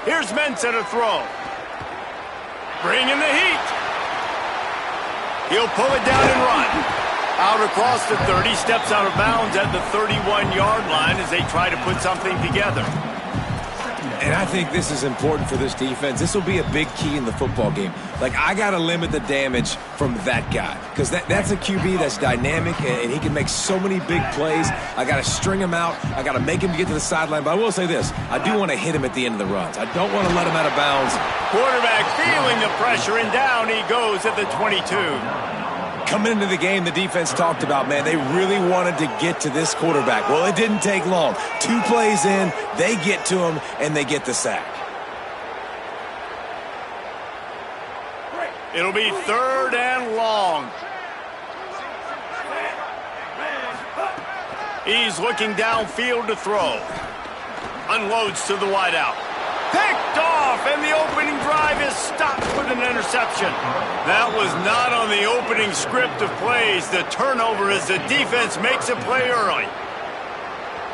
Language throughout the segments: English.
Here's Mensah to throw. Bringing the heat. He'll pull it down and run. Out across the 30, steps out of bounds at the 31-yard line as they try to put something together. And I think this is important for this defense. This will be a big key in the football game. Like, I got to limit the damage from that guy because that's a QB that's dynamic and he can make so many big plays. I got to string him out. I got to make him get to the sideline. But I will say this. I do want to hit him at the end of the runs. I don't want to let him out of bounds. Quarterback feeling the pressure, and down he goes at the 22. Coming into the game, the defense talked about, man, they really wanted to get to this quarterback. Well, it didn't take long. 2 plays in, they get to him, and they get the sack. It'll be 3rd and long. He's looking downfield to throw. Unloads to the wideout. Picked off, and the opening drive is stopped with an interception. That was not on the opening script of plays. The turnover as the defense makes a play early.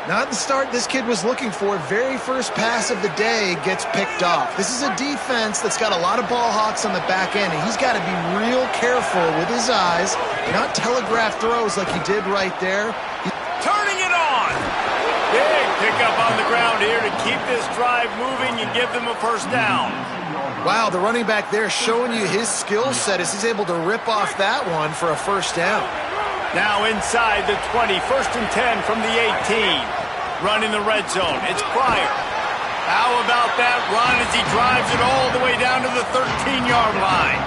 Not the start this kid was looking for. Very first pass of the day gets picked off. This is a defense that's got a lot of ball hawks on the back end, and he's got to be real careful with his eyes, not telegraph throws like he did right there. Turning it on. Big pickup on the ground here to keep this drive moving and give them a first down. Wow, the running back there showing you his skill set as he's able to rip off that one for a first down. Now inside the 20, 1st and 10 from the 18. Running the red zone. It's Pryor. How about that run as he drives it all the way down to the 13-yard line?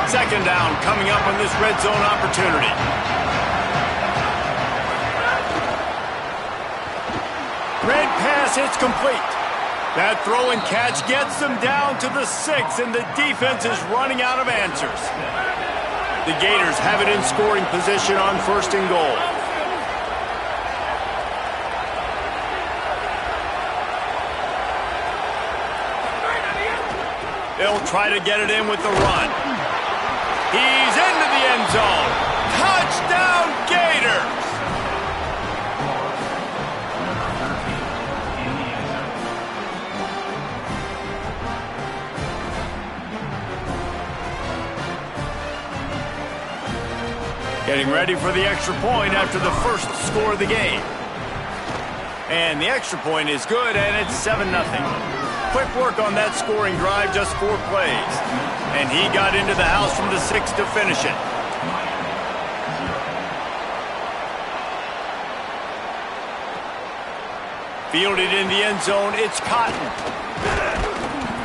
2nd down coming up on this red zone opportunity. Red pass, it's complete. That throw and catch gets them down to the 6, and the defense is running out of answers. The Gators have it in scoring position on 1st and goal. They'll try to get it in with the run. He's into the end zone. Touchdown, Gators! Getting ready for the extra point after the first score of the game. And the extra point is good, and it's 7-0. Quick work on that scoring drive, just 4 plays. And he got into the house from the 6 to finish it. Fielded in the end zone, it's Cotton.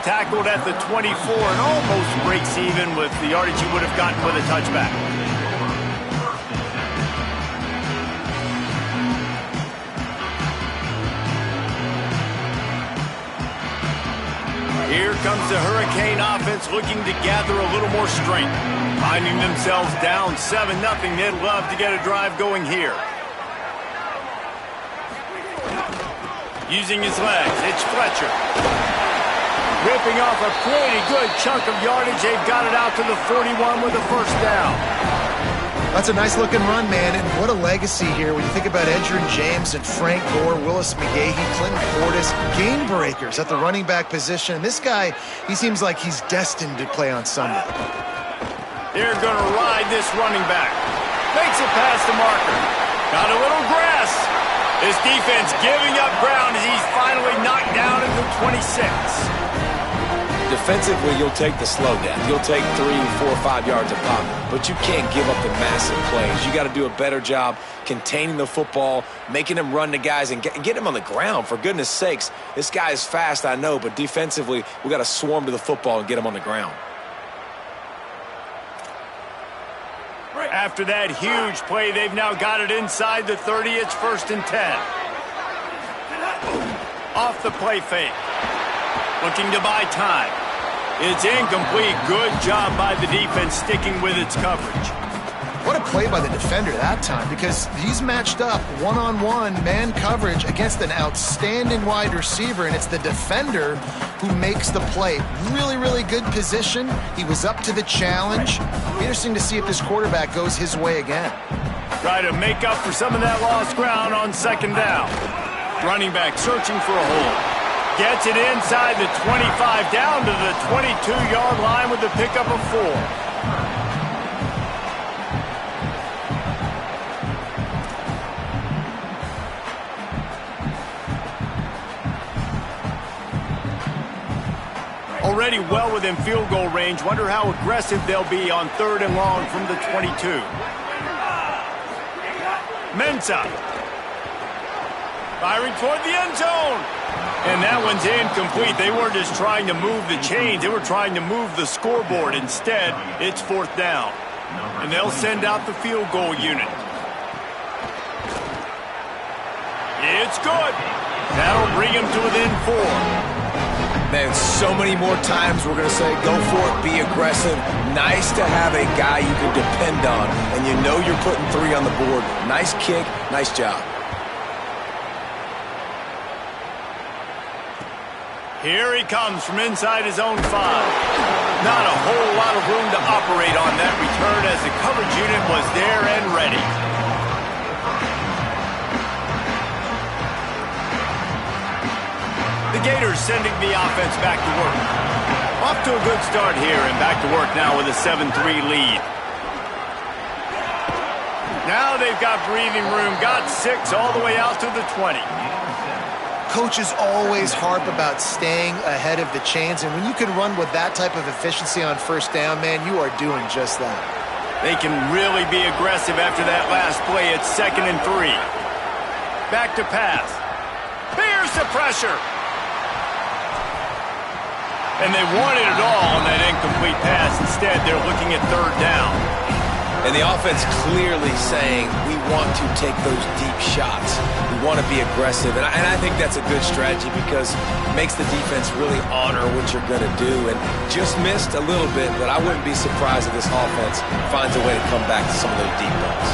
Tackled at the 24 and almost breaks even with the yardage he would have gotten with a touchback. Here comes the Hurricane offense looking to gather a little more strength. Finding themselves down 7-0, they'd love to get a drive going here. Using his legs, it's Fletcher. Ripping off a pretty good chunk of yardage. They've got it out to the 41 with a first down. That's a nice-looking run, man, and what a legacy here when you think about Edgerrin James and Frank Gore, Willis McGahee, Clinton Portis, game breakers at the running back position. And this guy, he seems like he's destined to play on Sunday. They're going to ride this running back. Makes it past the marker. Got a little grass. This defense giving up ground as he's finally knocked down at the 26. Defensively, you'll take the slow down. You'll take 3, 4, 5 yards a pop, but you can't give up the massive plays. You got to do a better job containing the football, making them run to guys, and get him on the ground. For goodness sakes, this guy is fast, I know, but defensively, we got to swarm to the football and get him on the ground. After that huge play, they've now got it inside the 30. It's 1st and 10. Off the play fake. Looking to buy time. It's incomplete. Good job by the defense sticking with its coverage. What a play by the defender that time, because he's matched up one-on-one man coverage against an outstanding wide receiver, and it's the defender who makes the play. Really, really good position. He was up to the challenge. Interesting to see if this quarterback goes his way again. Try to make up for some of that lost ground on 2nd down. Running back searching for a hole. Gets it inside the 25, down to the 22-yard line with the pickup of 4. Already well within field goal range. Wonder how aggressive they'll be on 3rd and long from the 22. Mensah. Firing toward the end zone. And that one's incomplete. They weren't just trying to move the chains. They were trying to move the scoreboard. Instead, it's 4th down. And they'll send out the field goal unit. It's good. That'll bring him to within 4. Man, so many more times we're going to say, go for it, be aggressive. Nice to have a guy you can depend on, and you know you're putting 3 on the board. Nice kick, nice job. Here he comes from inside his own 5. Not a whole lot of room to operate on that return as the coverage unit was there and ready. The Gators sending the offense back to work. Off to a good start here and back to work now with a 7-3 lead. Now they've got breathing room, got 6 all the way out to the 20. Coaches always harp about staying ahead of the chains, and when you can run with that type of efficiency on 1st down, man, you are doing just that. They can really be aggressive after that last play. It's 2nd and 3. Back to pass. Here's the pressure. And they wanted it all on that incomplete pass. Instead, they're looking at 3rd down. And the offense clearly saying, we want to take those deep shots. We want to be aggressive. And I think that's a good strategy because it makes the defense really honor what you're going to do. And just missed a little bit, but I wouldn't be surprised if this offense finds a way to come back to some of those deep balls.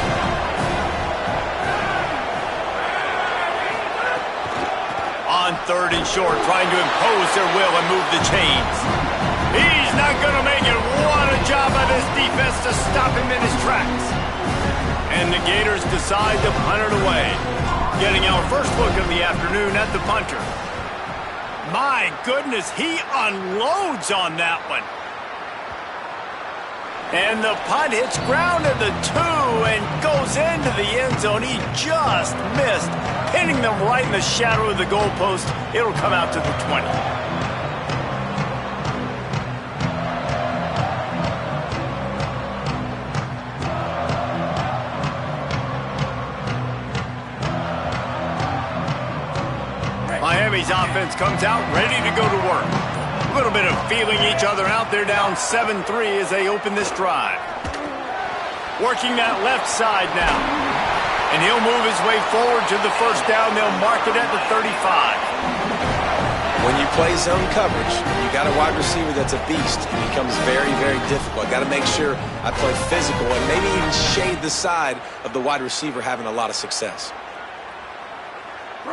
On 3rd and short, trying to impose their will and move the chains. He's not going to make it. What a job by this defense to stop him in his tracks. And the Gators decide to punt it away. Getting our first look of the afternoon at the punter. My goodness, he unloads on that one. And the punt hits ground at the 2 and goes into the end zone. He just missed, pinning them right in the shadow of the goalpost. It'll come out to the 20. Miami's offense comes out ready to go to work. A little bit of feeling each other out. They're down 7-3 as they open this drive. Working that left side now. And he'll move his way forward to the 1st down. They'll mark it at the 35. When you play zone coverage, you got a wide receiver that's a beast. It becomes very, very difficult. Got to make sure I play physical and maybe even shade the side of the wide receiver having a lot of success.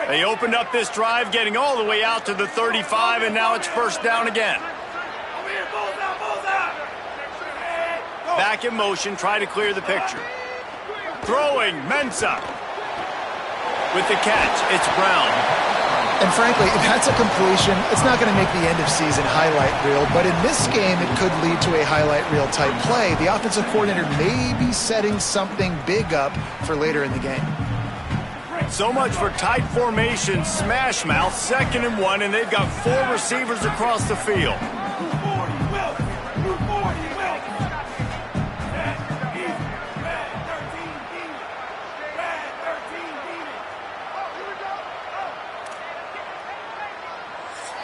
They opened up this drive, getting all the way out to the 35, and now it's 1st down again. Back in motion, try to clear the picture. Throwing, Mensah. With the catch, it's Brown. And frankly, if that's a completion, it's not going to make the end of season highlight reel, but in this game, it could lead to a highlight reel type play. The offensive coordinator may be setting something big up for later in the game. So much for tight formation, smash mouth, 2nd and 1, and they've got 4 receivers across the field.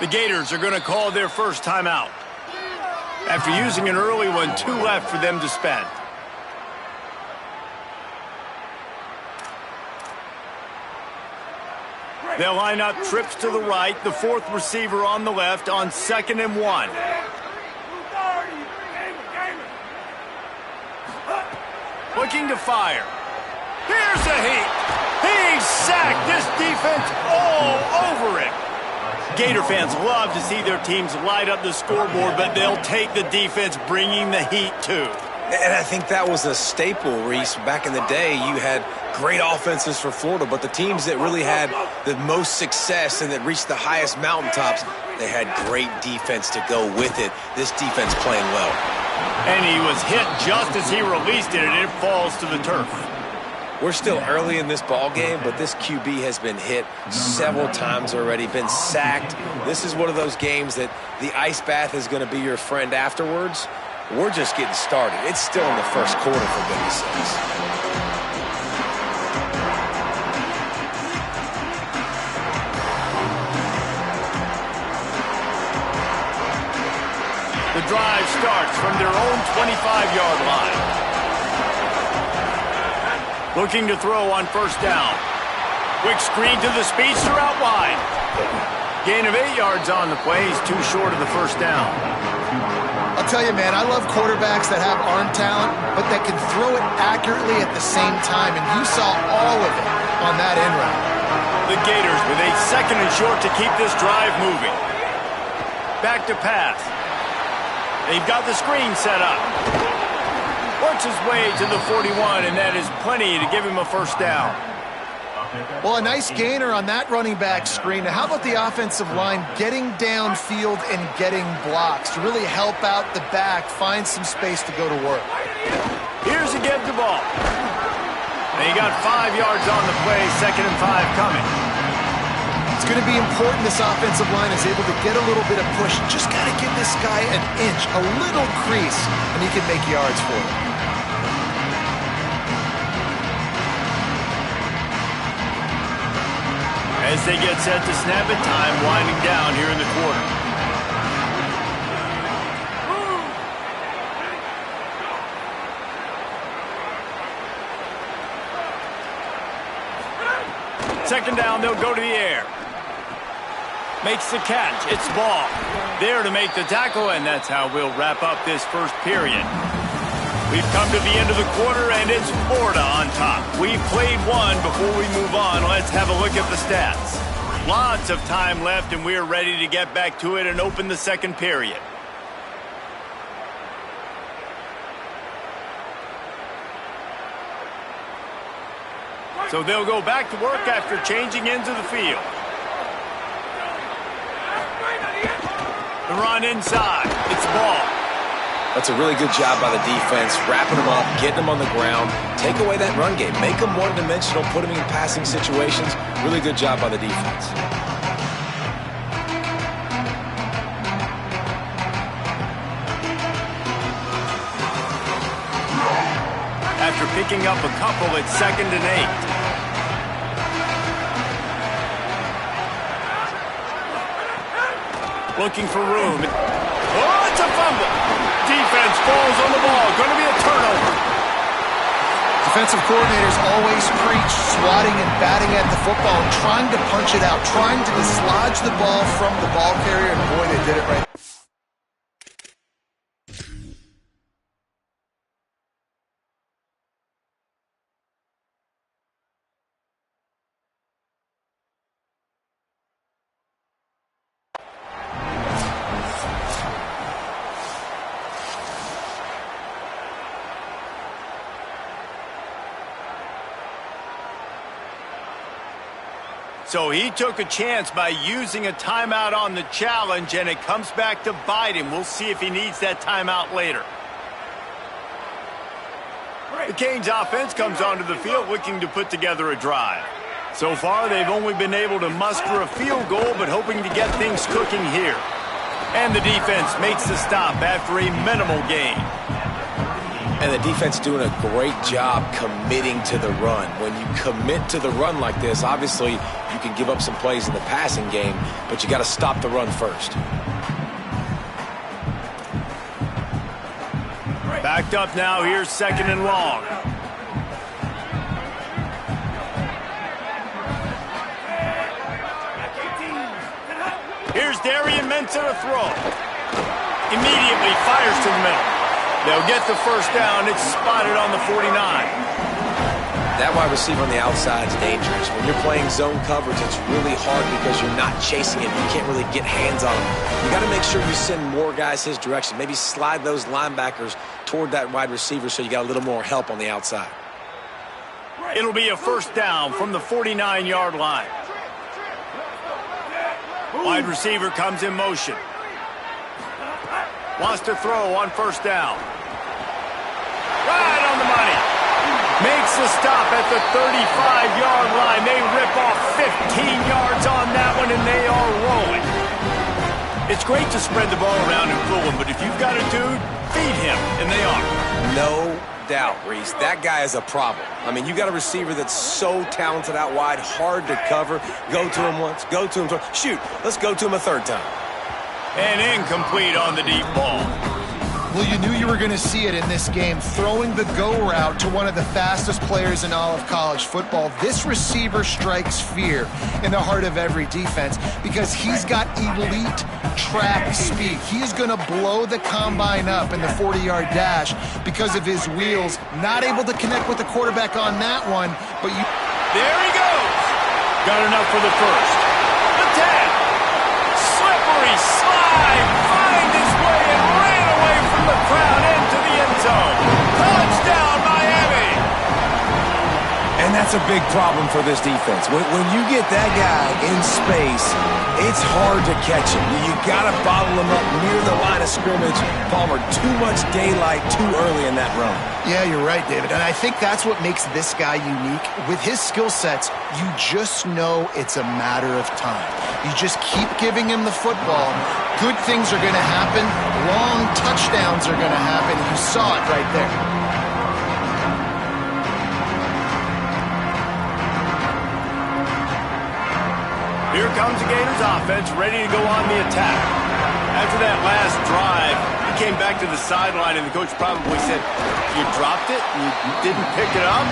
The Gators are going to call their first timeout. After using an early one, 2 left for them to spend. They'll line up trips to the right, the 4th receiver on the left on 2nd and 1. Looking to fire. Here's a heat. He's sacked. This defense all over it. Gator fans love to see their teams light up the scoreboard, but they'll take the defense bringing the heat too. And I think that was a staple, Reese. Back in the day, you had great offenses for Florida, but the teams that really had the most success and that reached the highest mountaintops, they had great defense to go with it. This defense playing well. And he was hit just as he released it, and it falls to the turf. We're still early in this ball game, but this QB has been hit several times already, been sacked. This is one of those games that the ice bath is going to be your friend afterwards. We're just getting started. It's still in the first quarter, for goodness sakes. The drive starts from their own 25-yard line. Looking to throw on first down. Quick screen to the speedster out wide. Gain of 8 yards on the play. He's too short of the first down. I'll tell you, man, I love quarterbacks that have arm talent, but that can throw it accurately at the same time, and you saw all of it on that end route. The Gators with a second and short to keep this drive moving. Back to pass. They've got the screen set up. Works his way to the 41, and that is plenty to give him a first down. Well, a nice gainer on that running back screen. Now, how about the offensive line getting downfield and getting blocks to really help out the back, find some space to go to work? Here's a give the ball. And he got 5 yards on the play, 2nd and 5 coming. It's going to be important this offensive line is able to get a little bit of push. Just got to give this guy an inch, a little crease, and he can make yards for it. As they get set to snap it, time winding down here in the quarter. Second down, they'll go to the air. Makes the catch. It's ball. There to make the tackle, and that's how we'll wrap up this first period. We've come to the end of the quarter, and it's Florida on top. We've played one. Before we move on, let's have a look at the stats. Lots of time left, and we're ready to get back to it and open the second period. So they'll go back to work after changing into the field. The run inside. It's ball. That's a really good job by the defense, wrapping them up, getting them on the ground. Take away that run game. Make them one-dimensional, put them in passing situations. Really good job by the defense. After picking up a couple, it's 2nd and 8. Looking for room. Oh, it's a fumble. Defense falls on the ball. Going to be a turnover. Defensive coordinators always preach swatting and batting at the football and trying to punch it out, trying to dislodge the ball from the ball carrier, and boy, they did it right. So he took a chance by using a timeout on the challenge, and it comes back to bite him. We'll see if he needs that timeout later. The Canes offense comes onto the field looking to put together a drive. So far, they've only been able to muster a field goal, but hoping to get things cooking here. And the defense makes the stop after a minimal gain. And the defense doing a great job committing to the run. When you commit to the run like this, obviously you can give up some plays in the passing game, but you got to stop the run first. Backed up now, here's 2nd and long. Here's Darian Mensah to throw. Immediately fires to the middle. They'll get the first down. It's spotted on the 49. That wide receiver on the outside is dangerous. When you're playing zone coverage, it's really hard because you're not chasing him. You can't really get hands on him. You got to make sure you send more guys his direction. Maybe slide those linebackers toward that wide receiver so you got a little more help on the outside. It'll be a first down from the 49-yard line. Wide receiver comes in motion. Wants to throw on first down. Right on the money. Makes the stop at the 35-yard line. They rip off 15 yards on that one, and they are rolling. It's great to spread the ball around and fool him, but if you've got a dude, feed him, and they are. No doubt, Reese. That guy is a problem. I mean, you got a receiver that's so talented out wide, hard to cover. Go to him once, go to him twice. Shoot, let's go to him a third time. And incomplete on the deep ball. Well, you knew you were going to see it in this game, throwing the go route to one of the fastest players in all of college football. This receiver strikes fear in the heart of every defense because he's got elite track speed. He's going to blow the combine up in the 40-yard dash because of his wheels. Not able to connect with the quarterback on that one, but you... There he goes. Got enough for the first. The 10. Slippery slide. Find his way and ran away from the crowd into the end zone. Touchdown, Miami. And that's a big problem for this defense. When you get that guy in space, it's hard to catch him. You got to bottle him up near the line of scrimmage. Palmer, too much daylight too early in that run. Yeah, you're right, David. And I think that's what makes this guy unique. With his skill sets, you just know it's a matter of time. You just keep giving him the football. Good things are going to happen. Long touchdowns are going to happen. You saw it right there. Here comes the Gators offense, ready to go on the attack. After that last drive, he came back to the sideline, and the coach probably said, you dropped it? You didn't pick it up?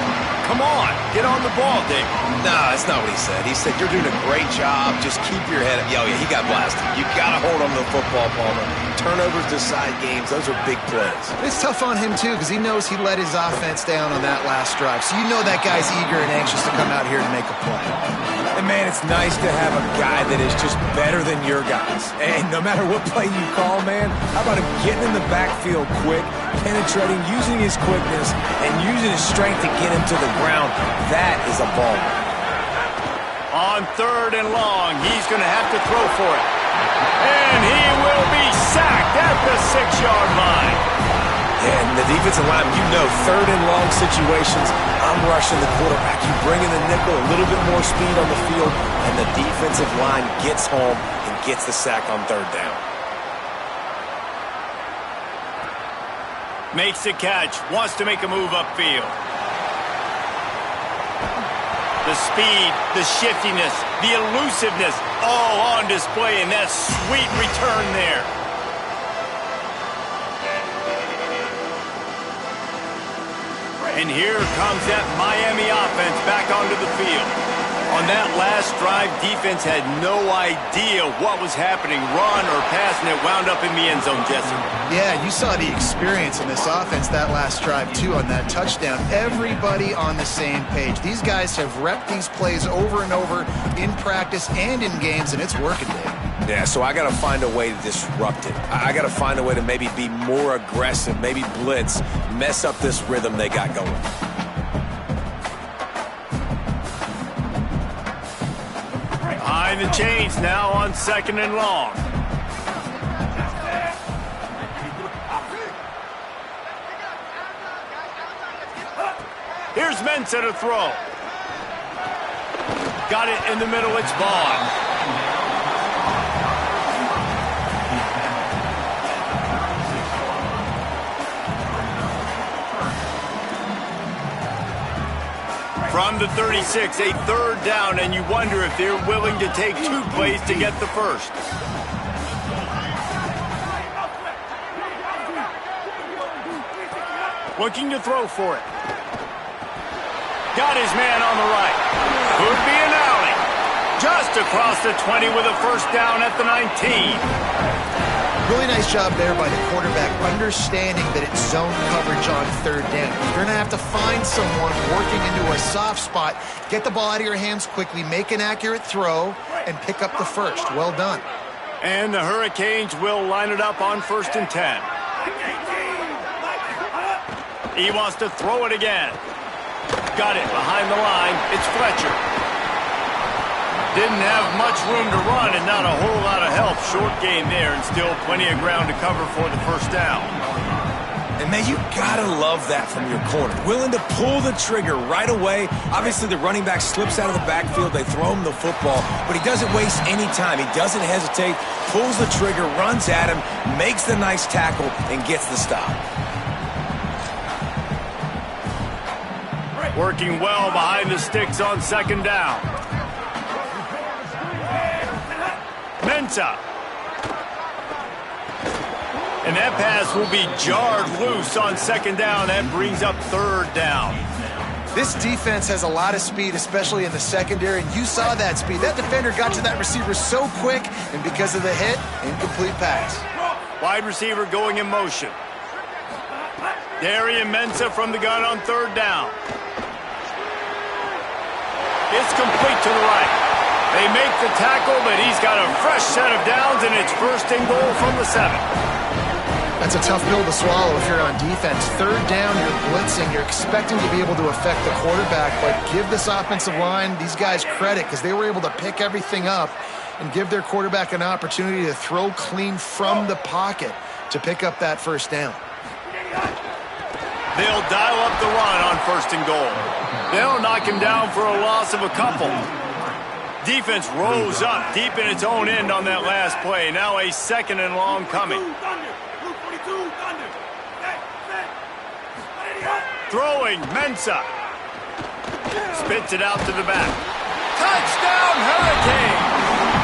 Come on, get on the ball, Dave. No, that's not what he said. He said, you're doing a great job. Just keep your head up. Oh, yeah, he got blasted. You got to hold on to the football, Palmer. Turnovers decide games. Those are big plays. It's tough on him, too, because he knows he let his offense down on that last drive. So you know that guy's eager and anxious to come out here and make a play. And, man, it's nice to have a guy that is just better than your guys. And no matter what play you call, man, how about him getting in the backfield quick, penetrating, using his quickness, and using his strength to get him to the ground? That is a ball. On third and long, he's going to have to throw for it. And he will be sacked at the 6-yard line. And the defensive line, you know, third and long situations, I'm rushing the quarterback. You bring in the nickel, a little bit more speed on the field, and the defensive line gets home and gets the sack on third down. Makes the catch, wants to make a move upfield. The speed, the shiftiness, the elusiveness, all on display in that sweet return there. And here comes that Miami offense back onto the field. On that last drive, defense had no idea what was happening, run or pass, and it wound up in the end zone, Jesse. Yeah, you saw the experience in this offense that last drive, too, on that touchdown. Everybody on the same page. These guys have repped these plays over and over in practice and in games, and it's working, Dave. Yeah, so I got to find a way to disrupt it. I got to find a way to maybe be more aggressive, maybe blitz, mess up this rhythm they got going. Behind the chains now on second and long. Here's Mensah to throw. Got it in the middle, it's Vaughn. From the 36, a third down, and you wonder if they're willing to take 2 plays to get the first. Looking to throw for it. Got his man on the right. Could be an alley. Just across the 20 with a first down at the 19. Really nice job there by the quarterback, understanding that it's zone coverage on third down. You're going to have to find someone working into a soft spot, get the ball out of your hands quickly, make an accurate throw, and pick up the first. Well done. And the Hurricanes will line it up on 1st and 10. He wants to throw it again. got it behind the line. It's Fletcher. Didn't have much room to run and not a whole lot of help. Short gain there and still plenty of ground to cover for the first down. And, man, you gotta love that from your corner. Willing to pull the trigger right away. Obviously, the running back slips out of the backfield. They throw him the football, but he doesn't waste any time. He doesn't hesitate, pulls the trigger, runs at him, makes the nice tackle, and gets the stop. Working well behind the sticks on second down. Mensah. And that pass will be jarred loose on second down. That brings up third down. This defense has a lot of speed, especially in the secondary, and you saw that speed. That defender got to that receiver so quick, and because of the hit, incomplete pass. Wide receiver going in motion. Darian Mensah from the gun on third down. It's complete to the right. They make the tackle, but he's got a fresh set of downs, and it's first and goal from the 7. That's a tough pill to swallow if you're on defense. Third down, you're blitzing. You're expecting to be able to affect the quarterback, but give this offensive line, these guys, credit because they were able to pick everything up and give their quarterback an opportunity to throw clean from the pocket to pick up that first down. They'll dial up the run on first and goal. They'll knock him down for a loss of a couple. Defense rose up deep in its own end on that last play. Now a second and long coming. Throwing, Mensah. Spits it out to the back. Touchdown, Hurricane!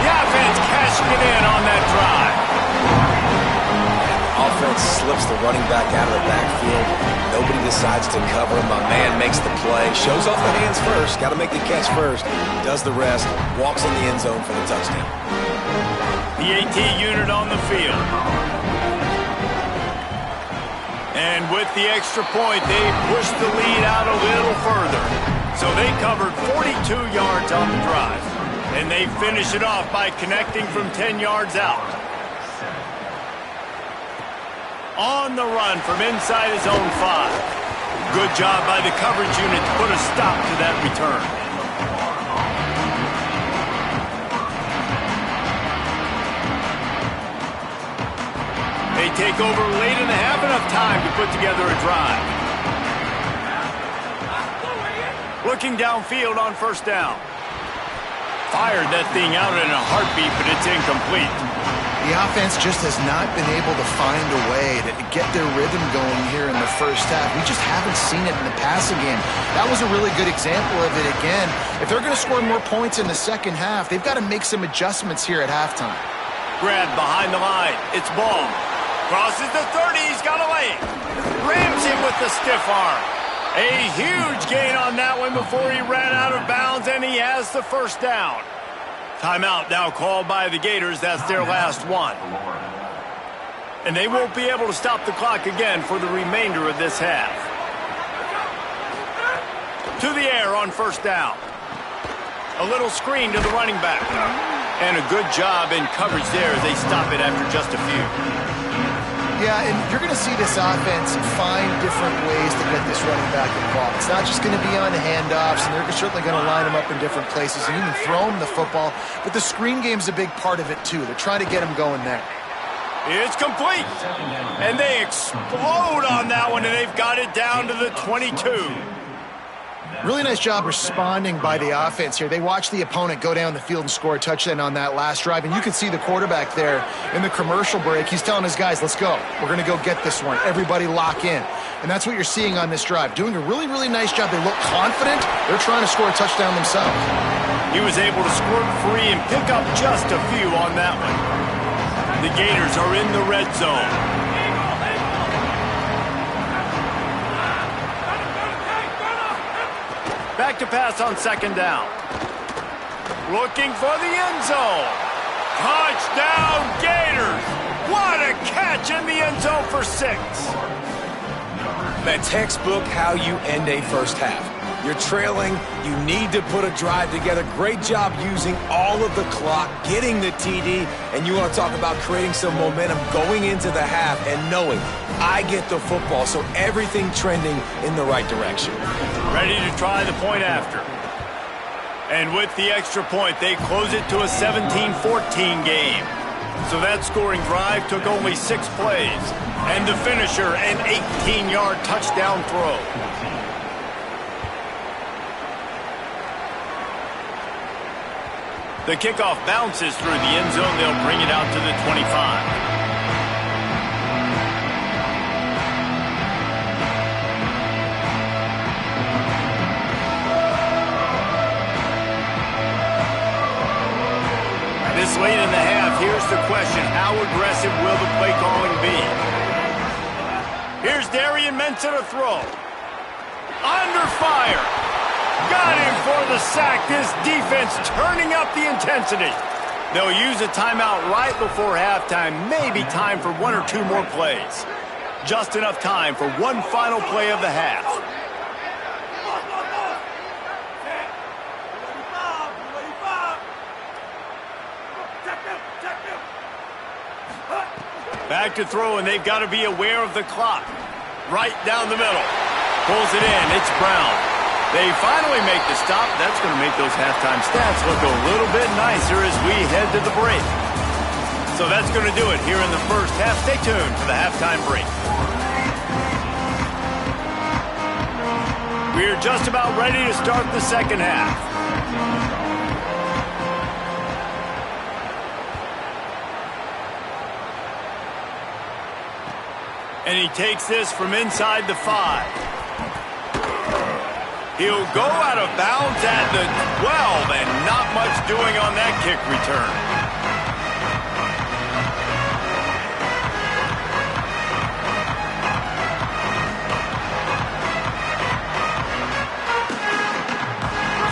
The offense cashing it in on that drive. Offense slips the running back out of the backfield. Nobody decides to cover him. My man makes the play. Shows off the hands first. Got to make the catch first. Does the rest. Walks in the end zone for the touchdown. The AT unit on the field. And with the extra point, they pushed the lead out a little further. So they covered 42 yards on the drive. And they finish it off by connecting from 10 yards out. On the run from inside his own 5. Good job by the coverage unit to put a stop to that return. They take over late in the half, enough time to put together a drive. Looking downfield on first down. Fired that thing out in a heartbeat, but it's incomplete. The offense just has not been able to find a way to get their rhythm going here in the first half. We just haven't seen it in the passing game. That was a really good example of it again. If they're going to score more points in the second half, they've got to make some adjustments here at halftime. Grab behind the line. It's Ball. Crosses the 30. He's got a leg. Rams him with the stiff arm. A huge gain on that one before he ran out of bounds, and he has the first down. Timeout now called by the Gators. That's their last one. And they won't be able to stop the clock again for the remainder of this half. To the air on first down. A little screen to the running back. And a good job in coverage there as they stop it after just a few. Yeah, and you're going to see this offense find different ways to get this running back involved. It's not just going to be on handoffs, and they're certainly going to line them up in different places and even throw them the football. But the screen game's a big part of it, too. They're trying to get them going there. It's complete. And they explode on that one, and they've got it down to the 22. Really nice job responding by the offense here. They watched the opponent go down the field and score a touchdown on that last drive, and you can see the quarterback there in the commercial break. He's telling his guys, let's go. We're going to go get this one. Everybody lock in. And that's what you're seeing on this drive. Doing a really, really nice job. They look confident. They're trying to score a touchdown themselves. He was able to squirt free and pick up just a few on that one. The Gators are in the red zone. Back to pass on second down. Looking for the end zone. Touchdown, Gators! What a catch in the end zone for 6. Man, textbook how you end a first half. You're trailing. You need to put a drive together. Great job using all of the clock, getting the TD, and you want to talk about creating some momentum going into the half and knowing I get the football, so everything trending in the right direction. Ready to try the point after. And with the extra point, they close it to a 17-14 game. So that scoring drive took only 6 plays. And the finisher, an 18-yard touchdown throw. The kickoff bounces through the end zone. They'll bring it out to the 25. This late in the half, here's the question. How aggressive will the play calling be? Here's Darian Mensah to throw. Under fire. Got him for the sack. This defense turning up the intensity. They'll use a timeout right before halftime. Maybe time for 1 or 2 more plays. Just enough time for one final play of the half. Back to throw, and they've got to be aware of the clock. Right down the middle. Pulls it in. It's Brown. They finally make the stop. That's going to make those halftime stats look a little bit nicer as we head to the break. So that's going to do it here in the first half. Stay tuned for the halftime break. We're just about ready to start the second half. And he takes this from inside the 5. He'll go out of bounds at the 12, and not much doing on that kick return.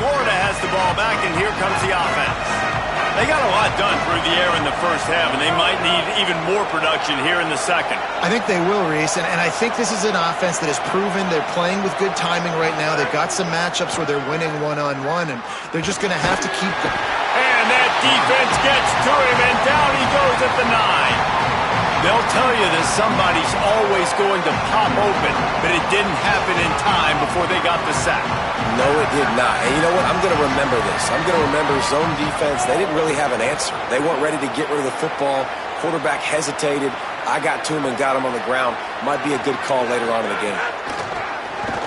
Florida has the ball back, and here comes the offense. They got a lot done through the air in the first half, and they might need even more production here in the second. I think they will, Reese, and I think this is an offense that has proven they're playing with good timing right now. They've got some matchups where they're winning one-on-one, and they're just going to have to keep going. And that defense gets to him, and down he goes at the 9. They'll tell you that somebody's always going to pop open, but it didn't happen in time before they got the sack. No, it did not. And you know what? I'm going to remember this. I'm going to remember zone defense. They didn't really have an answer. They weren't ready to get rid of the football. Quarterback hesitated. I got to him and got him on the ground. Might be a good call later on in the game.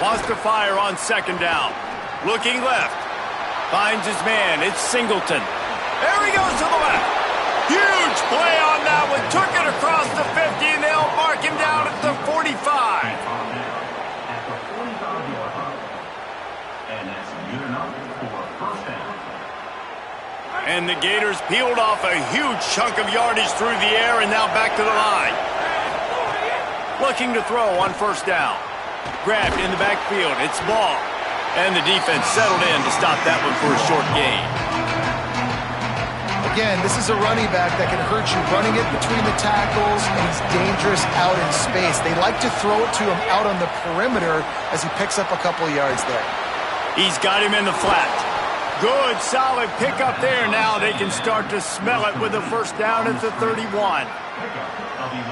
Wants to fire on second down. Looking left. Finds his man. It's Singleton. There he goes to the left. Huge play on that one. Took it across the 50, and they'll mark him down at the 45. And the Gators peeled off a huge chunk of yardage through the air, and now back to the line. Looking to throw on first down. Grabbed in the backfield. It's Ball. And the defense settled in to stop that one for a short gain. Again, this is a running back that can hurt you, running it between the tackles, and he's dangerous out in space. They like to throw it to him out on the perimeter as he picks up a couple of yards there. He's got him in the flat. Good, solid pickup there. Now they can start to smell it with a first down at the 31.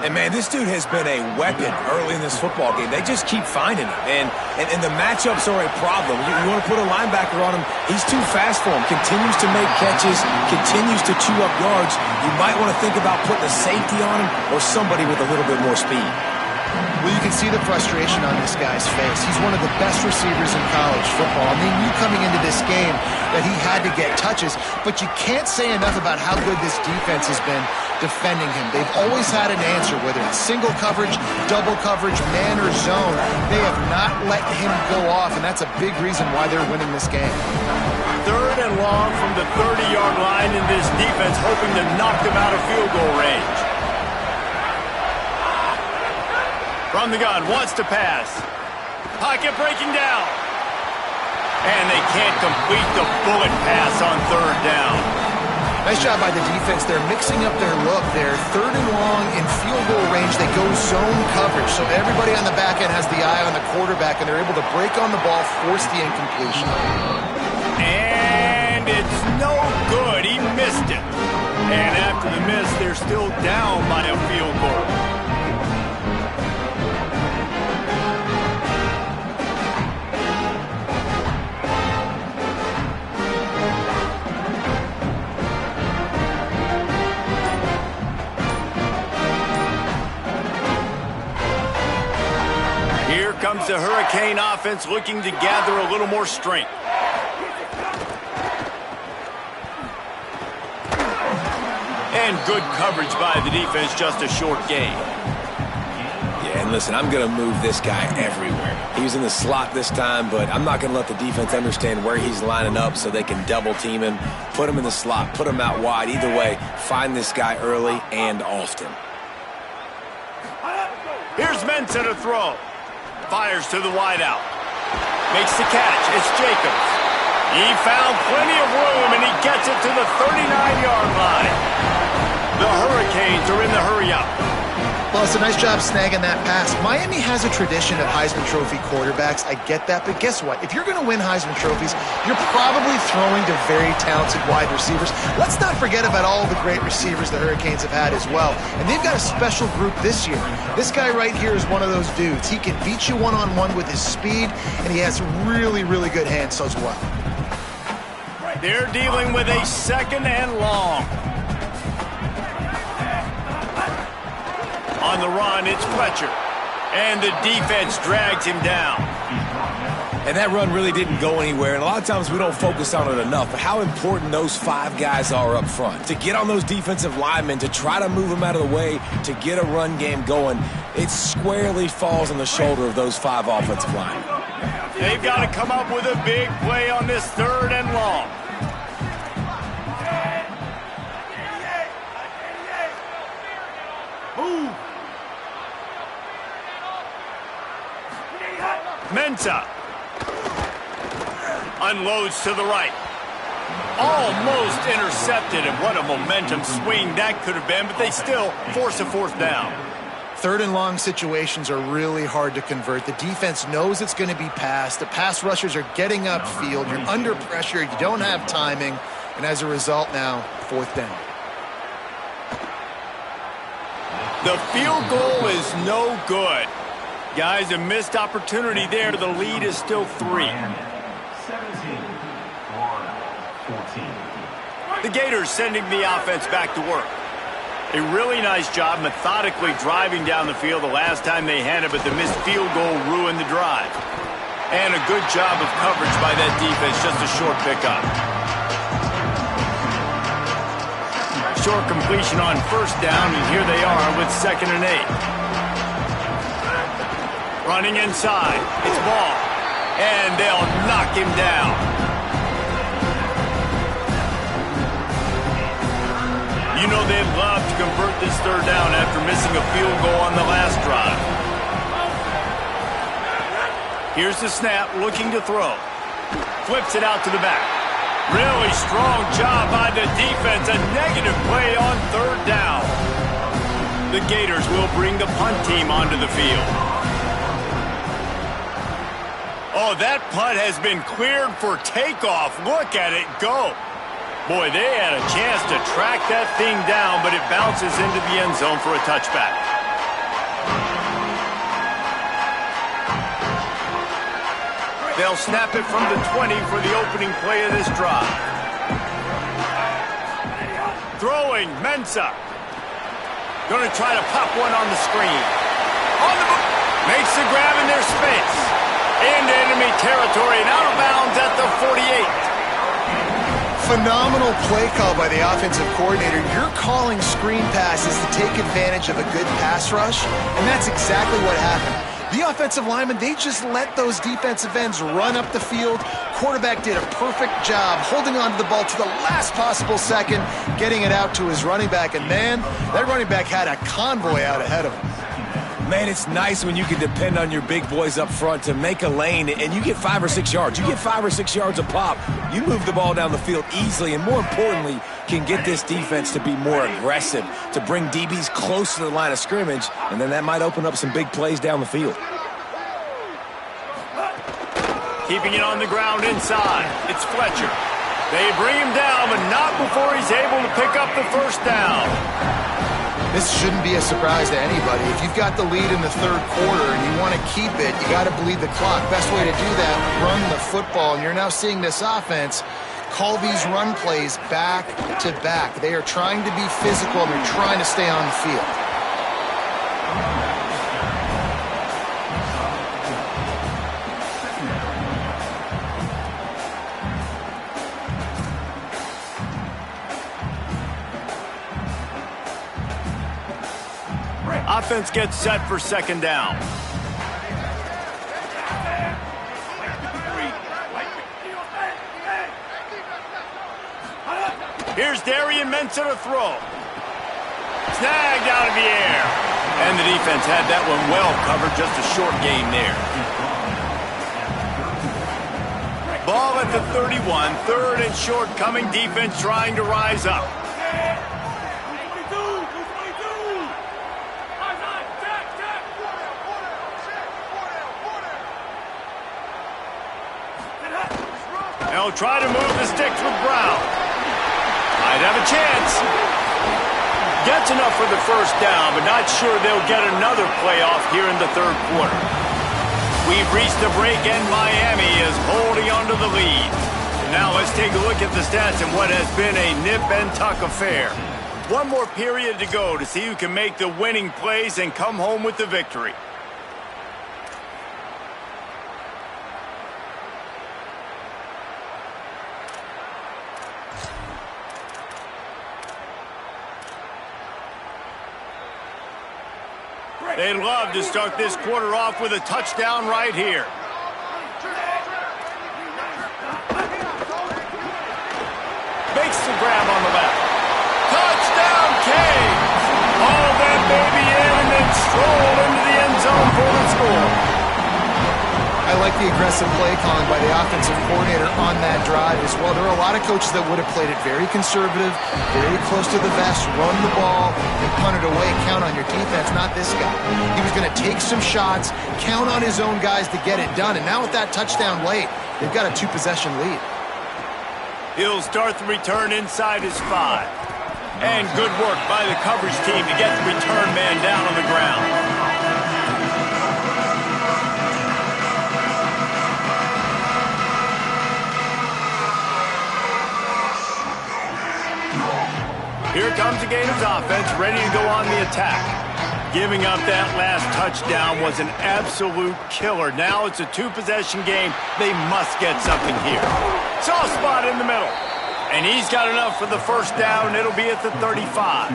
And, man, this dude has been a weapon early in this football game. They just keep finding him. And the matchups are a problem. You want to put a linebacker on him, he's too fast for him. Continues to make catches, continues to chew up yards. You might want to think about putting a safety on him or somebody with a little bit more speed. Well, you can see the frustration on this guy's face. He's one of the best receivers in college football. I mean, you coming into this game that he had to get touches, but you can't say enough about how good this defense has been defending him. They've always had an answer, whether it's single coverage, double coverage, man or zone. They have not let him go off, and that's a big reason why they're winning this game. Third and long from the 30-yard line, in this defense hoping to knock them out of field goal range. From the gun, wants to pass. Pocket breaking down. And they can't complete the bullet pass on third down. Nice job by the defense. They're mixing up their look. They're third and long in field goal range. They go zone coverage. So everybody on the back end has the eye on the quarterback, and they're able to break on the ball, force the incompletion. And it's no good. He missed it. And after the miss, they're still down by a field goal. comes the Hurricane offense looking to gather a little more strength. And good coverage by the defense, just a short gain. Yeah, and listen, I'm going to move this guy everywhere. He was in the slot this time, but I'm not going to let the defense understand where he's lining up so they can double team him, put him in the slot, put him out wide. Either way, find this guy early and often. Here's Mensah to throw. Fires to the wideout. Makes the catch. It's Jacobs. He found plenty of room, and he gets it to the 39-yard line. The Hurricanes are in the hurry-up. Well, it's a nice job snagging that pass. Miami has a tradition of Heisman Trophy quarterbacks. I get that, but guess what? If you're going to win Heisman Trophies, you're probably throwing to very talented wide receivers. Let's not forget about all the great receivers the Hurricanes have had as well. And they've got a special group this year. This guy right here is one of those dudes. He can beat you one-on-one with his speed, and he has really, really good hands as well. They're dealing with a 2nd and long. On the run, it's Fletcher. And the defense drags him down. And that run really didn't go anywhere. And a lot of times we don't focus on it enough. But how important those 5 guys are up front. To get on those defensive linemen, to try to move them out of the way, to get a run game going, it squarely falls on the shoulder of those 5 offensive linemen. They've got to come up with a big play on this 3rd and long. Mensah unloads to the right. Almost intercepted, and what a momentum swing that could have been, but they still force a 4th down. 3rd and long situations are really hard to convert. The defense knows it's going to be passed. The pass rushers are getting upfield. You're under pressure. You don't have timing. And as a result now, 4th down. The field goal is no good. Guys, a missed opportunity there. The lead is still 3. The Gators sending the offense back to work. A really nice job methodically driving down the field the last time they had it, but the missed field goal ruined the drive. And a good job of coverage by that defense, just a short pickup. Short completion on 1st down, and here they are with 2nd and 8. Running inside, it's Ball, and they'll knock him down. You know they'd love to convert this 3rd down after missing a field goal on the last drive. Here's the snap, looking to throw. Flips it out to the back. Really strong job by the defense. A negative play on 3rd down. The Gators will bring the punt team onto the field. Oh, that punt has been cleared for takeoff. Look at it go. Boy, they had a chance to track that thing down, but it bounces into the end zone for a touchback. They'll snap it from the 20 for the opening play of this drive. Throwing, Mensah. Going to try to pop one on the screen. On the move. Makes the grab in their space. Into enemy territory and out of bounds at the 48. Phenomenal play call by the offensive coordinator. You're calling screen passes to take advantage of a good pass rush, and that's exactly what happened. The offensive linemen, they just let those defensive ends run up the field. Quarterback did a perfect job holding on to the ball to the last possible second, getting it out to his running back, and man, that running back had a convoy out ahead of him. Man, it's nice when you can depend on your big boys up front to make a lane, and you get 5 or 6 yards. You get 5 or 6 yards a pop. You move the ball down the field easily, and more importantly, can get this defense to be more aggressive, to bring DBs close to the line of scrimmage, and then that might open up some big plays down the field. Keeping it on the ground inside. It's Fletcher. They bring him down, but not before he's able to pick up the 1st down. This shouldn't be a surprise to anybody. If you've got the lead in the 3rd quarter and you want to keep it, you got to bleed the clock. Best way to do that, run the football. And you're now seeing this offense call these run plays back to back. They are trying to be physical, and they're trying to stay on the field. Offense gets set for second down. Here's Darian Mensah to throw. Snagged out of the air. And the defense had that one well covered, just a short gain there. Ball at the 31, third and short coming, defense trying to rise up. They'll try to move the sticks with Brown. Might have a chance. Gets enough for the first down, but not sure they'll get another playoff here in the third quarter. We've reached a break, and Miami is holding on to the lead. Now let's take a look at the stats in what has been a nip-and-tuck affair. One more period to go to see who can make the winning plays and come home with the victory. They'd love to start this quarter off with a touchdown right here. Makes the grab on the left. Touchdown, Kane! Haul that baby in and then stroll into the end zone for the score. I like the aggressive play calling by the offensive coordinator on that drive as well. There are a lot of coaches that would have played it very conservative, very close to the vest, run the ball, and punt it away. Count on your defense, not this guy. He was going to take some shots, count on his own guys to get it done. And now with that touchdown late, they've got a two-possession lead. He'll start the return inside his 5. And good work by the coverage team to get the return man down on the ground. Here comes the Gators offense, ready to go on the attack. Giving up that last touchdown was an absolute killer. Now it's a two-possession game. They must get something here. Soft spot in the middle. And he's got enough for the first down. It'll be at the 35.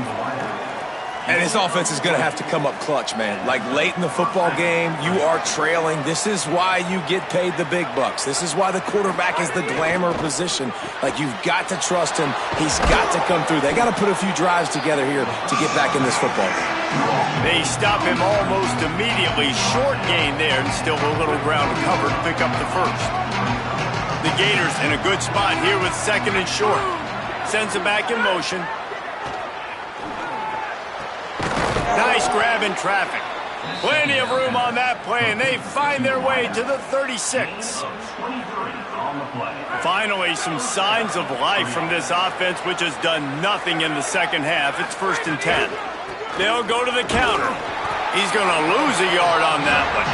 And his offense is going to have to come up clutch, man. Like late in the football game, you are trailing. This is why you get paid the big bucks. This is why the quarterback is the glamour position. Like, you've got to trust him. He's got to come through. They got to put a few drives together here to get back in this football game. They stop him almost immediately. Short gain there, and still a little ground to cover to pick up the first. The Gators in a good spot here with second and short. Sends it back in motion. Nice grab in traffic. Plenty of room on that play, and they find their way to the 36. Finally, some signs of life from this offense, which has done nothing in the second half. It's 1st and 10. They'll go to the counter. He's going to lose a yard on that one.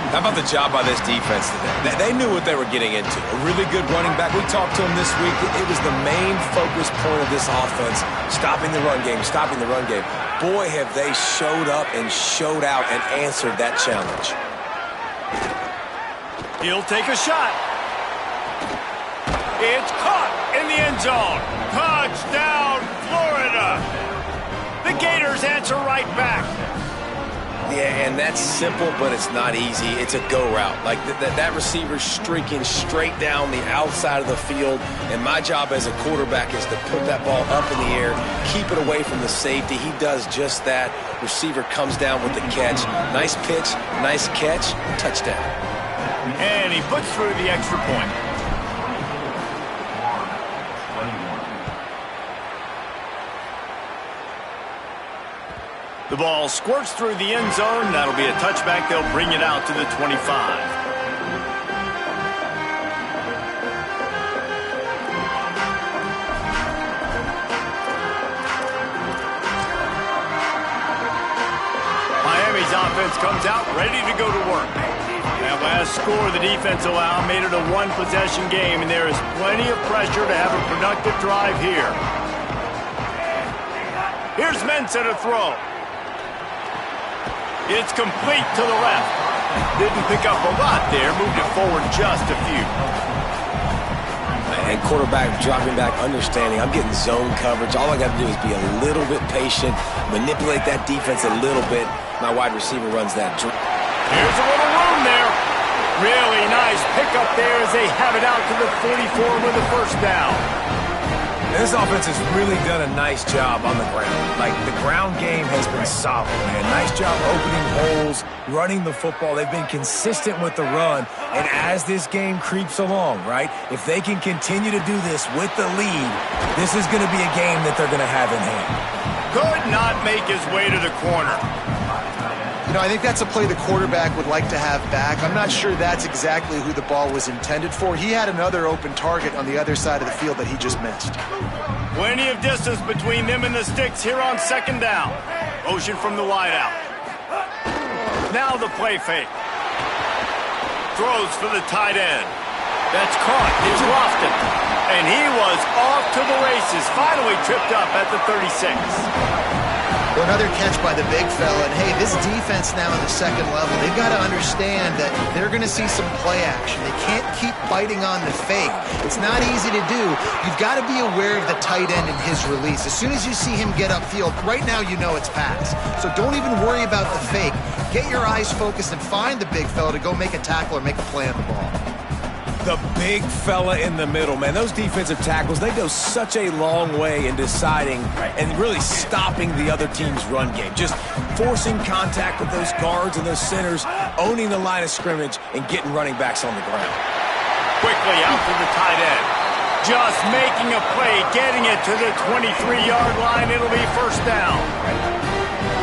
How about the job by this defense today? They knew what they were getting into. A really good running back. We talked to him this week. It was the main focus point of this offense, stopping the run game, stopping the run game. Boy, have they showed up and showed out and answered that challenge. He'll take a shot. It's caught in the end zone. Touchdown, Florida. The Gators answer right back. Yeah, and that's simple, but it's not easy. It's a go route. Like that receiver's streaking straight down the outside of the field, and my job as a quarterback is to put that ball up in the air, keep it away from the safety. He does just that. Receiver comes down with the catch. Nice pitch, nice catch, touchdown. And he puts through the extra point. The ball squirts through the end zone. That'll be a touchback. They'll bring it out to the 25. Miami's offense comes out ready to go to work. That last score the defense allowed made it a one-possession game, and there is plenty of pressure to have a productive drive here. Here's Mensah to throw. It's complete to the left. Didn't pick up a lot there. Moved it forward just a few. and quarterback dropping back, understanding I'm getting zone coverage. All I got to do is be a little bit patient, manipulate that defense a little bit. My wide receiver runs that. Here's a little room there. Really nice pickup there as they have it out to the 44 with a first down. This offense has really done a nice job on the ground. Like, the ground game has been solid, man. Nice job opening holes, running the football. They've been consistent with the run. And as this game creeps along, right, if they can continue to do this with the lead, this is going to be a game that they're going to have in hand. Could not make his way to the corner. You know, I think that's a play the quarterback would like to have back. I'm not sure that's exactly who the ball was intended for. He had another open target on the other side of the field that he just missed. Plenty of distance between them and the sticks here on second down. Motion from the wideout. Now the play fake. Throws for the tight end. That's caught. It's Lofton. And he was off to the races. Finally tripped up at the 36. Well, another catch by the big fella. And, hey, this defense now in the second level, they've got to understand that they're going to see some play action. They can't keep biting on the fake. It's not easy to do. You've got to be aware of the tight end and his release. As soon as you see him get upfield, right now you know it's pass. So don't even worry about the fake. Get your eyes focused and find the big fella to go make a tackle or make a play on the ball. The big fella in the middle, man. Those defensive tackles, they go such a long way in deciding and really stopping the other team's run game. Just forcing contact with those guards and those centers, owning the line of scrimmage, and getting running backs on the ground. Quickly out to the tight end. Just making a play, getting it to the 23-yard line. It'll be first down.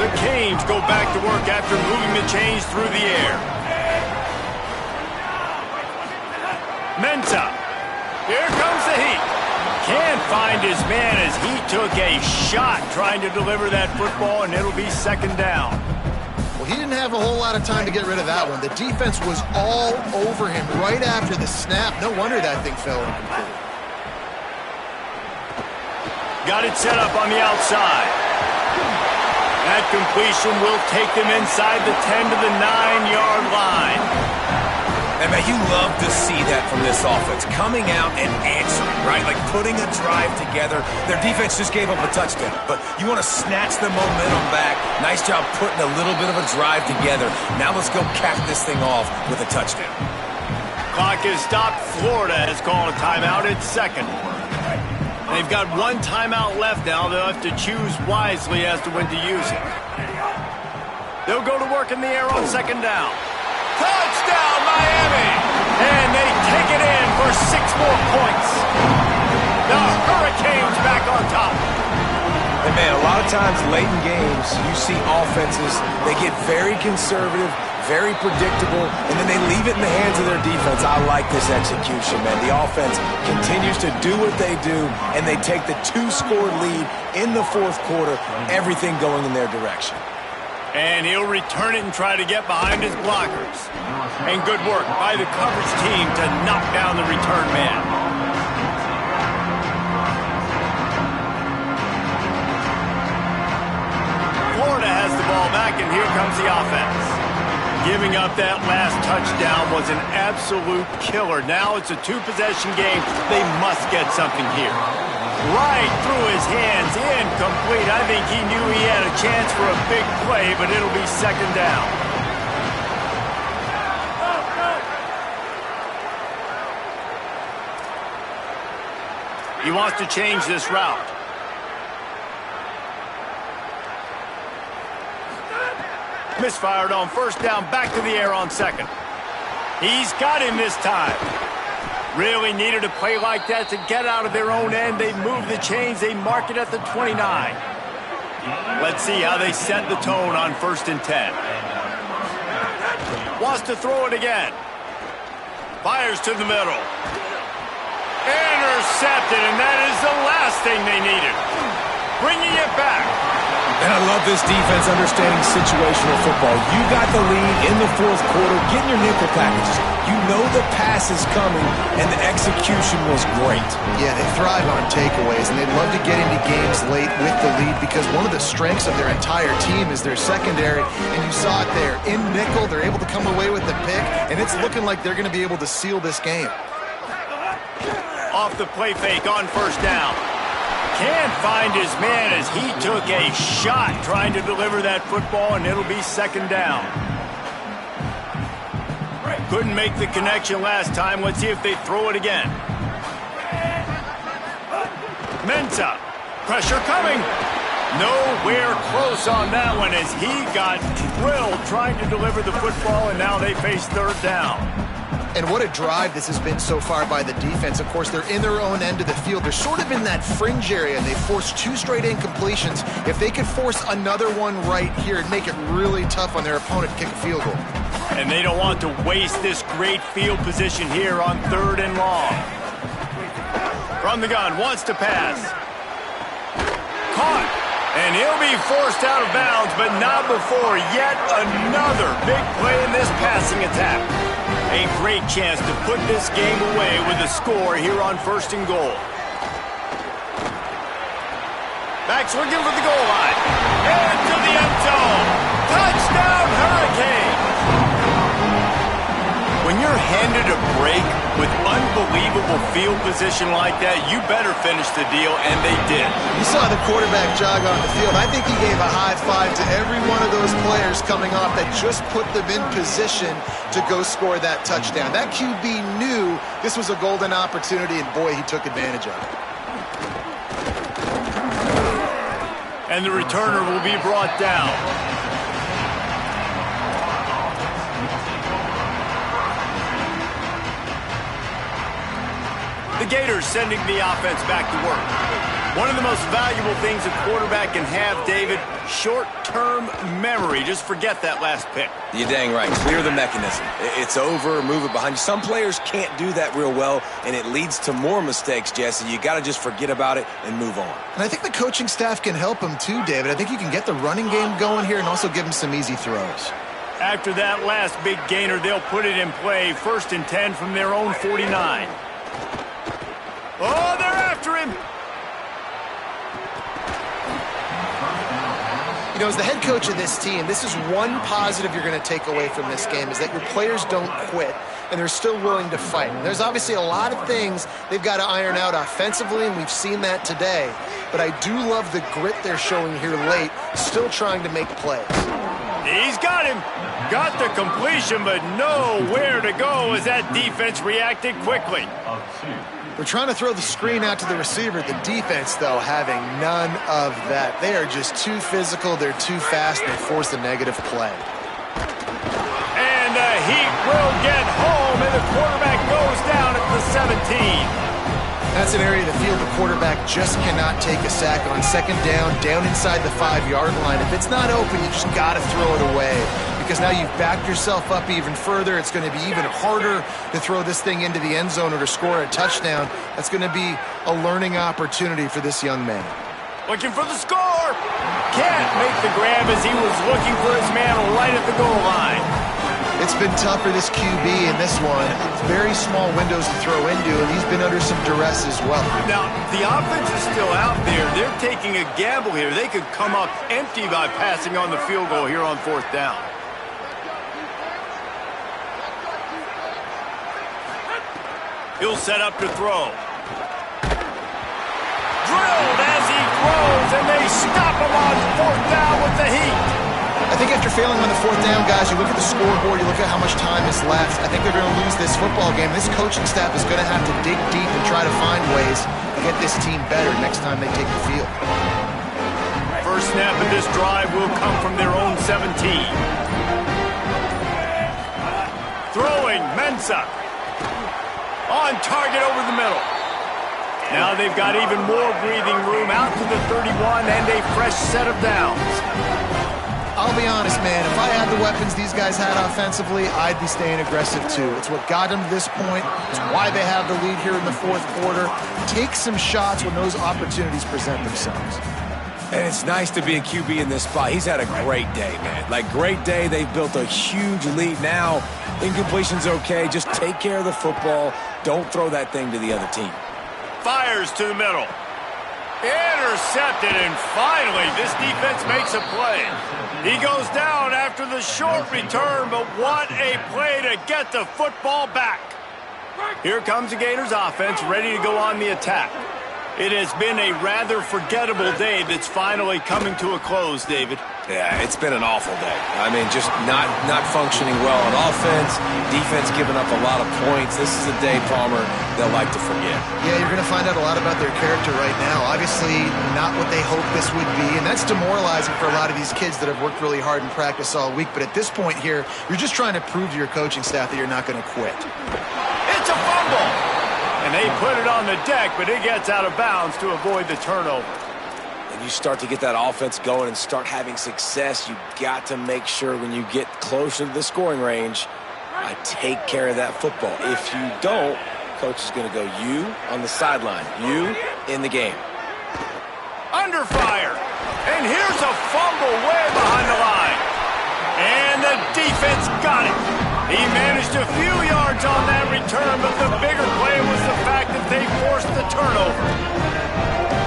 The Canes go back to work after moving the chains through the air. Mensah. Here comes the heat. Can't find his man as he took a shot trying to deliver that football, and it'll be second down. Well, he didn't have a whole lot of time to get rid of that one. The defense was all over him right after the snap. No wonder that thing fell incomplete. Got it set up on the outside. That completion will take them inside the 10 to the 9-yard line. And, man, you love to see that from this offense. Coming out and answering, right? Like putting a drive together. Their defense just gave up a touchdown. But you want to snatch the momentum back. Nice job putting a little bit of a drive together. Now let's go cap this thing off with a touchdown. Clock is stopped. Florida has called a timeout at second. They've got one timeout left now. They'll have to choose wisely as to when to use it. They'll go to work in the air on second down. Touchdown, Miami! And they take it in for 6 more points. The Hurricanes back on top. And, man, a lot of times late in games, you see offenses, they get very conservative, very predictable, and then they leave it in the hands of their defense. I like this execution, man. The offense continues to do what they do, and they take the 2-score lead in the fourth quarter, everything going in their direction. And he'll return it and try to get behind his blockers. And good work by the coverage team to knock down the return man. Florida has the ball back, and here comes the offense. Giving up that last touchdown was an absolute killer. Now it's a 2-possession game. They must get something here. Right through his hands, incomplete. I think he knew he had a chance for a big play, but it'll be second down. He wants to change this route. Misfired on first down, back to the air on second. He's got him this time. Really needed a play like that to get out of their own end. They move the chains. They mark it at the 29. Let's see how they set the tone on 1st and 10. Wants to throw it again. Fires to the middle. Intercepted, and that is the last thing they needed. Bringing it back. And I love this defense understanding situational football. You got the lead in the fourth quarter, getting your nickel packages. You know the pass is coming, and the execution was great. Yeah, they thrive on takeaways, and they'd love to get into games late with the lead because one of the strengths of their entire team is their secondary, and you saw it there. In nickel, they're able to come away with the pick, and it's looking like they're going to be able to seal this game. off the play fake on first down. Can't find his man as he took a shot trying to deliver that football, and it'll be second down. Couldn't make the connection last time. Let's see if they throw it again. Mensah. Pressure coming. Nowhere close on that one as he got drilled trying to deliver the football, and now they face third down. And what a drive this has been so far by the defense. Of course, they're in their own end of the field. They're sort of in that fringe area, and they forced 2 straight incompletions. If they could force another one right here, it'd make it really tough on their opponent to kick a field goal. And they don't want to waste this great field position here on 3rd and long. From the gun, wants to pass. Caught. And he'll be forced out of bounds, but not before yet another big play in this passing attack. A great chance to put this game away with a score here on 1st and goal. Back's looking for the goal line. Into the end zone. Touchdown, Hurricane! When you're handed a break with unbelievable field position like that, you better finish the deal, and they did. You saw the quarterback jog on the field. I think he gave a high five to every one of those players coming off that just put them in position to go score that touchdown. That QB knew this was a golden opportunity, and boy, he took advantage of it. And the returner will be brought down. The Gators sending the offense back to work. One of the most valuable things a quarterback can have, David, short-term memory. Just forget that last pick. You're dang right. Clear the mechanism. It's over, move it behind you. Some players can't do that real well, and it leads to more mistakes, Jesse. You got to just forget about it and move on. And I think the coaching staff can help him too, David. I think you can get the running game going here and also give him some easy throws. After that last big gainer, they'll put it in play. 1st and 10 from their own 49. Oh, they're after him. You know, as the head coach of this team, this is one positive you're going to take away from this game, is that your players don't quit, and they're still willing to fight. And there's obviously a lot of things they've got to iron out offensively, and we've seen that today. But I do love the grit they're showing here late, still trying to make plays. He's got him. Got the completion, but nowhere to go as that defense reacted quickly. They're trying to throw the screen out to the receiver. The defense, though, having none of that. They are just too physical. They're too fast. They force a negative play. And the Heat will get home, and the quarterback goes down at the 17. That's an area of the field the quarterback just cannot take a sack on. 2nd down, down inside the 5-yard line. If it's not open, you just got to throw it away, because now you've backed yourself up even further. It's going to be even harder to throw this thing into the end zone or to score a touchdown. That's going to be a learning opportunity for this young man. Looking for the score. Can't make the grab as he was looking for his man right at the goal line. It's been tough for this QB in this one. Very small windows to throw into, and he's been under some duress as well. Now, the offense is still out there. They're taking a gamble here. They could come up empty by passing on the field goal here on 4th down. He'll set up to throw. Drilled as he throws, and they stop him on 4th down with the Heat. I think after failing on the 4th down, guys, you look at the scoreboard, you look at how much time is left. I think they're going to lose this football game. This coaching staff is going to have to dig deep and try to find ways to get this team better next time they take the field. First snap of this drive will come from their own 17. Throwing, Mensah. On target over the middle. Now they've got even more breathing room out to the 31 and a fresh set of downs. I'll be honest, man, if I had the weapons these guys had offensively, I'd be staying aggressive too. It's what got them to this point. It's why they have the lead here in the 4th quarter. Take some shots when those opportunities present themselves. And it's nice to be a QB in this spot. He's had a great day, man. Like, great day. They've built a huge lead. Now, incompletion's okay. Just take care of the football. Don't throw that thing to the other team. Fires to the middle. Intercepted, and finally, this defense makes a play. He goes down after the short return, but what a play to get the football back. Here comes the Gators offense ready to go on the attack. It has been a rather forgettable day that's finally coming to a close, David. Yeah, it's been an awful day. I mean, just not functioning well on offense, defense giving up a lot of points. This is a day, Palmer, they'll like to forget. Yeah, you're going to find out a lot about their character right now. Obviously, not what they hoped this would be, and that's demoralizing for a lot of these kids that have worked really hard in practice all week. But at this point here, you're just trying to prove to your coaching staff that you're not going to quit. It's a fumble! And they put it on the deck, but it gets out of bounds to avoid the turnover. And you start to get that offense going and start having success, you got to make sure when you get closer to the scoring range, take care of that football. If you don't, coach is going to go, you on the sideline, you in the game. Under fire. And here's a fumble way behind the line. And the defense got it. He managed a few yards on that return, but the bigger play was the fact that they forced the turnover.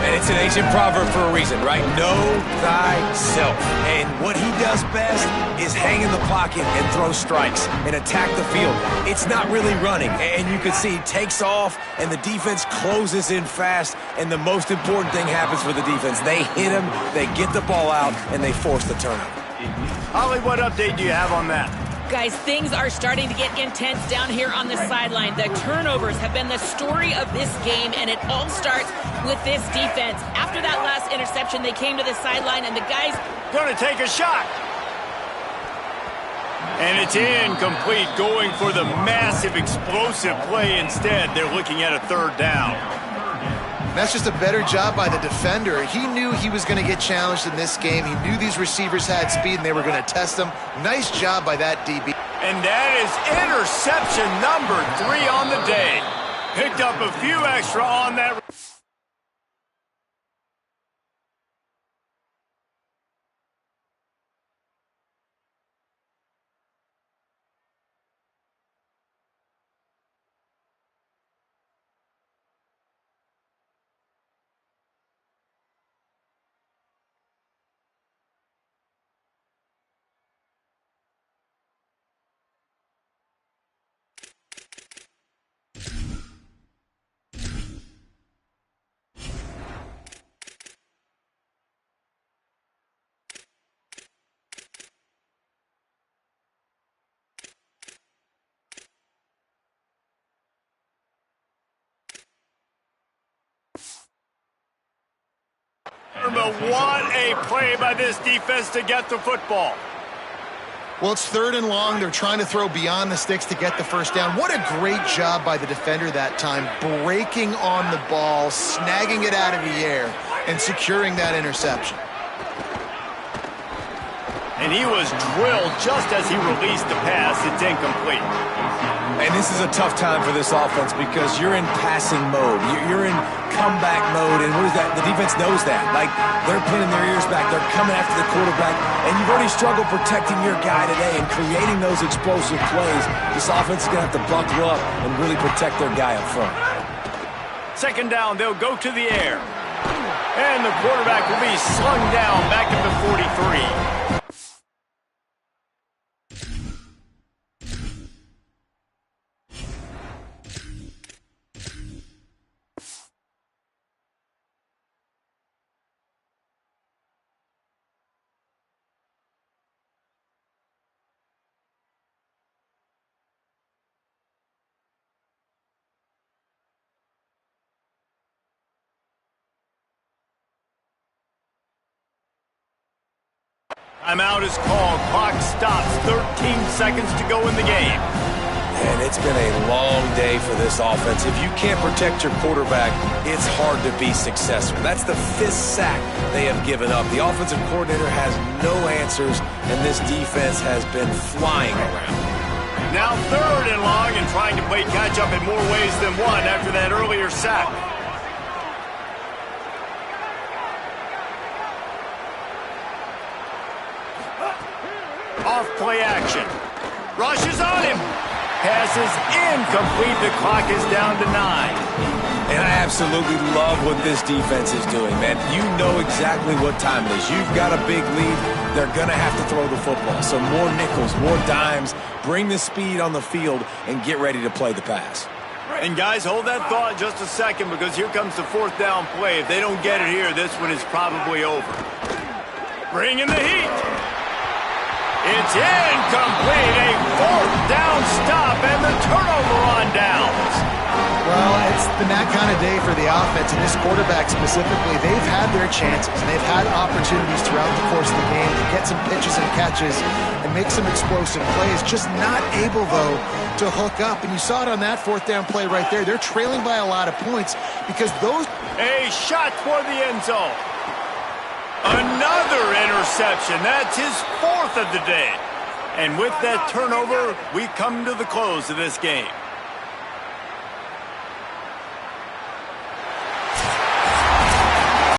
And it's an ancient proverb for a reason, right? Know thyself. And what he does best is hang in the pocket and throw strikes and attack the field. It's not really running. And you can see he takes off, and the defense closes in fast, and the most important thing happens for the defense. They hit him, they get the ball out, and they force the turnover. Holly, what update do you have on that? Guys, things are starting to get intense down here on the sideline. The turnovers have been the story of this game, and it all starts with this defense. After that last interception, they came to the sideline, and the guys... Gonna take a shot. And it's incomplete, going for the massive explosive play instead. They're looking at a third down. That's just a better job by the defender. He knew he was going to get challenged in this game. He knew these receivers had speed and they were going to test them. Nice job by that DB. And that is interception number 3 on the day. Picked up a few extra on that. But what a play by this defense to get the football. Well, it's 3rd and long. They're trying to throw beyond the sticks to get the first down. What a great job by the defender that time, breaking on the ball, snagging it out of the air, and securing that interception. And he was drilled just as he released the pass. It's incomplete. And this is a tough time for this offense because you're in passing mode. You're in comeback mode, and what is that? The defense knows that. Like, they're pinning their ears back. They're coming after the quarterback, and you've already struggled protecting your guy today and creating those explosive plays. This offense is going to have to buckle up and really protect their guy up front. 2nd down, they'll go to the air. And the quarterback will be slung down back at the 43. Timeout is called. Clock stops. 13 seconds to go in the game. And it's been a long day for this offense. If you can't protect your quarterback, it's hard to be successful. That's the 5th sack they have given up. The offensive coordinator has no answers, and this defense has been flying around. Now 3rd and long, and trying to play catch-up in more ways than one after that earlier sack. Off play action. Rushes on him. Pass is incomplete. The clock is down to 9. And I absolutely love what this defense is doing, man. You know exactly what time it is. You've got a big lead. They're going to have to throw the football. So more nickels, more dimes. Bring the speed on the field and get ready to play the pass. And guys, hold that thought just a second because here comes the fourth down play. If they don't get it here, this one is probably over. Bring in the heat. It's incomplete. A fourth down stop and the turnover on downs. Well, it's been that kind of day for the offense, and this quarterback specifically. They've had their chances, and they've had opportunities throughout the course of the game to get some pitches and catches and make some explosive plays. Just not able, though, to hook up. And you saw it on that fourth down play right there. They're trailing by a lot of points because those... A shot toward the end zone. Another interception. That's his fourth of the day. And with that turnover, we come to the close of this game.